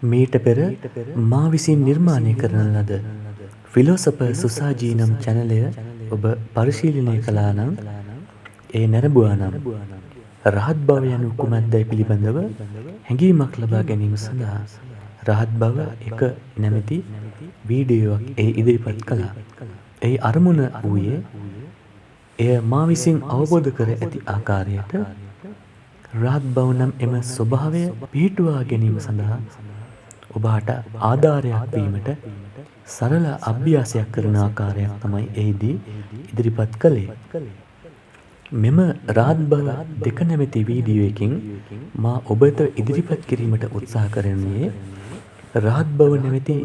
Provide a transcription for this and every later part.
මීට පෙර මා විසින් නිර්මාණය කරන ලද ෆිලෝසොෆර් සුසාජී නම් චැනලය ඔබ පරිශීලනය කළා නම් ඒ නැරඹුවා නම් රහත් බව යනු කුමක්දයි පිළිබඳව හැඟීමක් ලබා ගැනීම සඳහා රහත් බව එක නැමැති වීඩියෝවක් ඉදිරිපත් කළා. එහි අරමුණ වූයේ එය මා විසින් අවබෝධ කර ඇති ආකාරයට රහත් බව නම් එම ස්වභාවය පිහිටුවා ගැනීම සඳහා ඔබට ආධාරයක් වීමට සරල අභ්‍යාසයක් කරන ආකාරයක් තමයි එහිදී ඉදිරිපත් කළේ. මෙම රහත් බව දෙක නැමැති වීඩියෝ එකකින් මා ඔබට ඉදිරිපත් කිරීමට උත්සාහ කරනුයේ රහත් බව නැමැති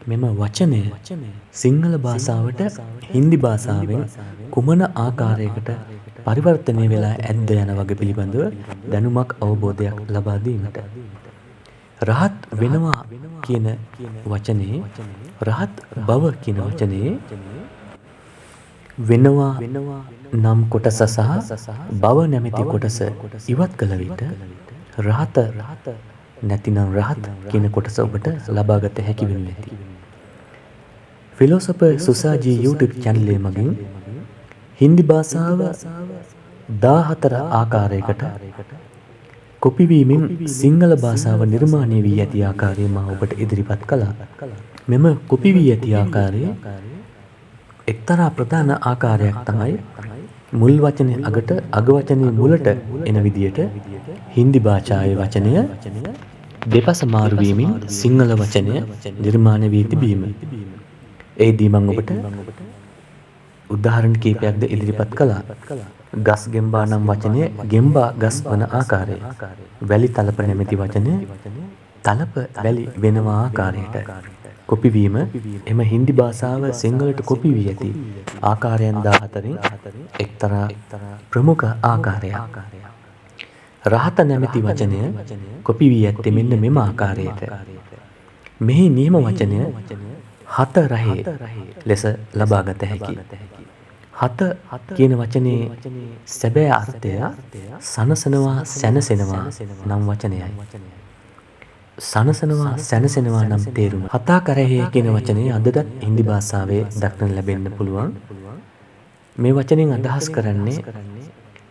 මෙම වචනය සිංහල භාෂාවට හින්දි භාෂාවෙන් කුමන ආකාරයකට පරිවර්තනය වෙලා ඇද්ද යන වග පිළිබඳව දැනුමක් අවබෝධයක් ලබා දීමට. රහත් වෙනවා කියන වචනේ රහත් බව කියන වචනේ වෙනවා නම් කොටස සහ බව නැමැති කොටස ඉවත් කළ විට රහත නැතිනම් රහත් කියන කොටස ඔබට ලබාගත හැකි වෙනු ඇති. ෆිලෝසොෆර් සුසාජී YouTube channel මගින් හින්දි භාෂාව 14 ආකාරයකට කොපි වීමෙන් සිංහල භාෂාව නිර්මාණය වී ඇති ආකාරය මා ඔබට ඉදිරිපත් කළා. මෙම කොපි වී ඇති ආකාරය එක්තරා ප්‍රධාන ආකාරයක් තමයි මුල් වචනේ අගට අග වචනේ මුලට එන විදියට හින්දි භාෂාවේ වචනය දෙපස මාරු වීමෙන් සිංහල වචනය නිර්මාණය වී තිබීම. එෙහිදී මම ඔබට උදාහරණ කීපයක්ද ඉදිරිපත් කළා. ගස් ගෙම්බා නම් වචනය ගෙම්බා ගස් වන ආකාරය. වැලි තලප නැමැති වචනය තලප වැලි වෙනවා ආකාරයට. කොපි වීම එම හින්දි භාෂාව සිංහලට කොපි වී ඇති ආකාරයන් 14න් එක්තරා ප්‍රමුඛ ආකාරයක්. රහත නැමැති වචනය කොපි වී ඇත්තේ මෙන්න මෙම ආකාරයට. මෙහි නියම වචනය හත රහේ ලෙස ලබාගත හැකි. හත කියන වචනේ සැබෑ අර්ථය සනසනවා සැනසෙනවා නම් වචනයයි. සනසනවා සැනසෙනවා නම් තේරුම. හතා කරහේ කියන වචනේ අදටත් හින්දි භාෂාවේ දක්නට ලැබෙන්න පුළුවන්. මේ වචනෙන් අදහස් කරන්නේ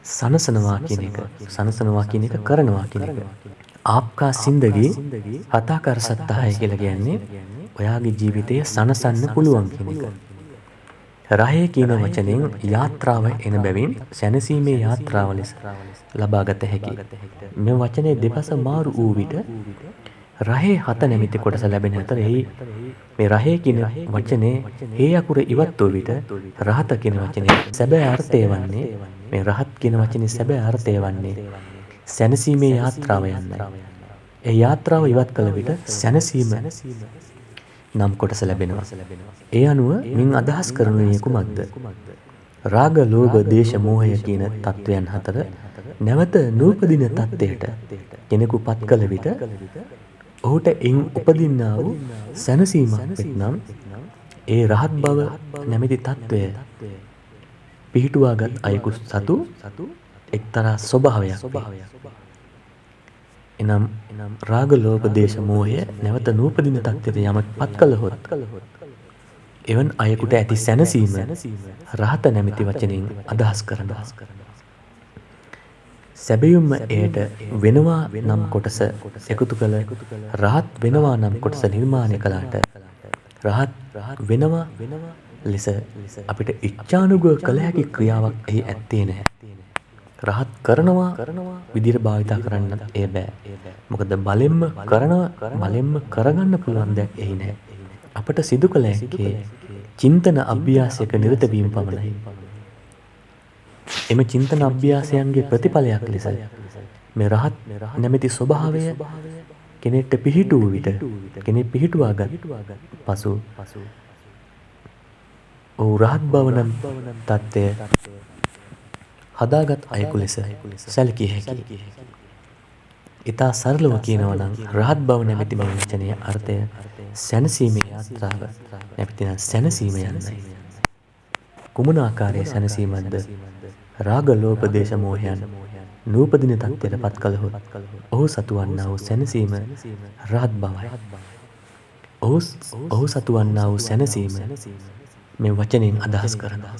සනසනවා කියන එක. සනසනවා කියන එක කරනවා කියන එක. ආප්කා සින්දගී හතා කර සත්තාය කියලා කියන්නේ ඔයාගේ ජීවිතය සනසන්න පුළුවන් කියන එක. රහේ කියන වචනෙන් යාත්‍රාව එන බැවින් සැනසීමේ යාත්‍රාව ලෙස ලබාගත හැකි. මේ වචනේ දෙපස මාරු වූ විට රහේ හත නැමැති කොටස ලැබෙන අතර එහි මේ රහේ කියන වචනේ හේ අකුර ඉවත් වූ විට රහත කියන වචනේ සැබෑ අර්ථය වන්නේ මේ රහත් කියන වචනේ සැබෑ අර්ථය වන්නේ සැනසීමේ යාත්‍රාව යන්නයි. ඒ යාත්‍රාව ඉවත් කළ විට සැනසීම නම් කොටස ලැබෙනවා. ඒ අනුව මින් අදහස් කරනුයේ කුමක්ද? රාග, ලෝභ, දේශ, මෝහය කියන තත්වයන් හතර නැවත නූපදින තත්ත්වයට කෙනෙකු පත් කළ විට ඔහුට එයින් උපදින්නා වූ සැනසීමක් වෙත්නම් ඒ රහත් බව නැමැති තත්වය පිහිටුවාගත් අයෙකු සතු එක්තරා ස්වභාවයක් වේ. එනම් රාග, ලෝභ, දේශ, මෝහය නැවත නූපදින තත්ත්වයට යමක් පත් කළහොත් එවන් අයෙකුට ඇති සැනසීම රහත නැමැති වචනෙන් අදහස් කරනවා. සැබවින්ම එයට වෙනවා නම් කොටස එකතු කළ රහත් වෙනවා නම් කොටස නිර්මාණය කළාට රහත් වෙනවා ලෙස අපිට ඉච්ඡානුගව කළ හැකි ක්‍රියාවක් එහි ඇත්තේ නැහැ. රහත් කරනවා විදිහට භාවිතා කරන්න එය බෑ. මොකද බලෙන්ම කරනවා බලෙන්ම කරගන්න පුළුවන් දෙයක් එහි නැහැ. අපට සිදු කළ හැකි චින්තන අභ්‍යාසයක නිරත වීම පමණයි. එම චින්තන අභ්‍යාසයන්ගේ ප්‍රතිඵලයක් ලෙස මේ රහත් නැමැති ස්වභාවය කෙනෙක්ට පිහිටුව විට කෙනෙක් පිහිටුවාගත් පසු ඔහු රහත් බව නම් තත්ත්වය හදාගත් අයෙකු ලෙස සැලකිය හැකියි. ඉතා සරලව කියනවා නම් රහත් බව නැමැති මේ වචනයේ අර්ථය සැනසීමේ යාත්‍රාව නැතිනම් සැනසීම යන්නයි. කුමන ආකාරයේ සැනසීමක්ද? රාග, ලෝභ, දේශ, මෝහයන් නූපදින තත්ත්වයට පත් කළහොත් ඔහු සතුවන්නා වූ සැනසීම රහත් බවයි. ඔහු සතුවන්නා වූ සැනසීම මේ වචනයෙන් අදහස් කරනවා.